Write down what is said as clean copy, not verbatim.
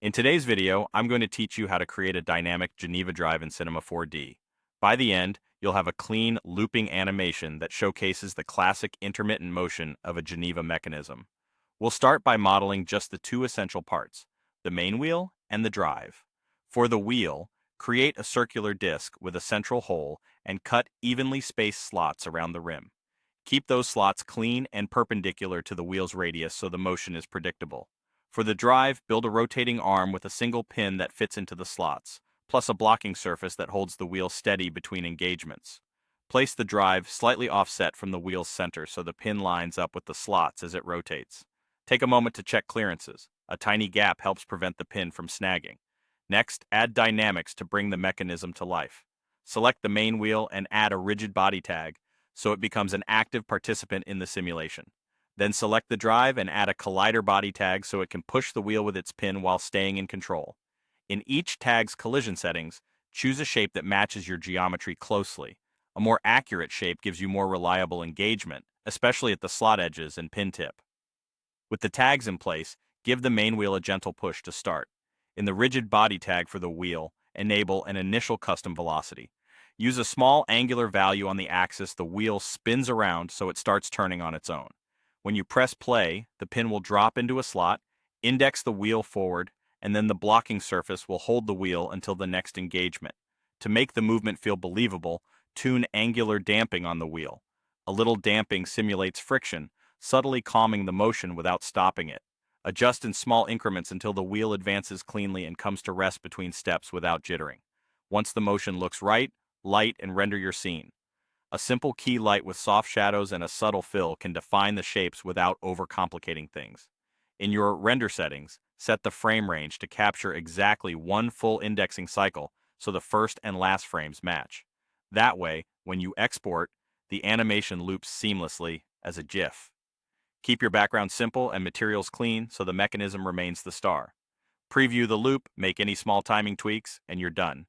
In today's video, I'm going to teach you how to create a dynamic Geneva drive in Cinema 4D. By the end, you'll have a clean, looping animation that showcases the classic intermittent motion of a Geneva mechanism. We'll start by modeling just the two essential parts, the main wheel and the drive. For the wheel, create a circular disc with a central hole and cut evenly spaced slots around the rim. Keep those slots clean and perpendicular to the wheel's radius so the motion is predictable. For the drive, build a rotating arm with a single pin that fits into the slots, plus a blocking surface that holds the wheel steady between engagements. Place the drive slightly offset from the wheel's center so the pin lines up with the slots as it rotates. Take a moment to check clearances. A tiny gap helps prevent the pin from snagging. Next, add dynamics to bring the mechanism to life. Select the main wheel and add a rigid body tag so it becomes an active participant in the simulation. Then select the drive and add a collider body tag so it can push the wheel with its pin while staying in control. In each tag's collision settings, choose a shape that matches your geometry closely. A more accurate shape gives you more reliable engagement, especially at the slot edges and pin tip. With the tags in place, give the main wheel a gentle push to start. In the rigid body tag for the wheel, enable an initial custom velocity. Use a small angular value on the axis the wheel spins around so it starts turning on its own. When you press play, the pin will drop into a slot, index the wheel forward, and then the blocking surface will hold the wheel until the next engagement. To make the movement feel believable, tune angular damping on the wheel. A little damping simulates friction, subtly calming the motion without stopping it. Adjust in small increments until the wheel advances cleanly and comes to rest between steps without jittering. Once the motion looks right, light and render your scene. A simple key light with soft shadows and a subtle fill can define the shapes without overcomplicating things. In your render settings, set the frame range to capture exactly one full indexing cycle so the first and last frames match. That way, when you export, the animation loops seamlessly as a GIF. Keep your background simple and materials clean so the mechanism remains the star. Preview the loop, make any small timing tweaks, and you're done.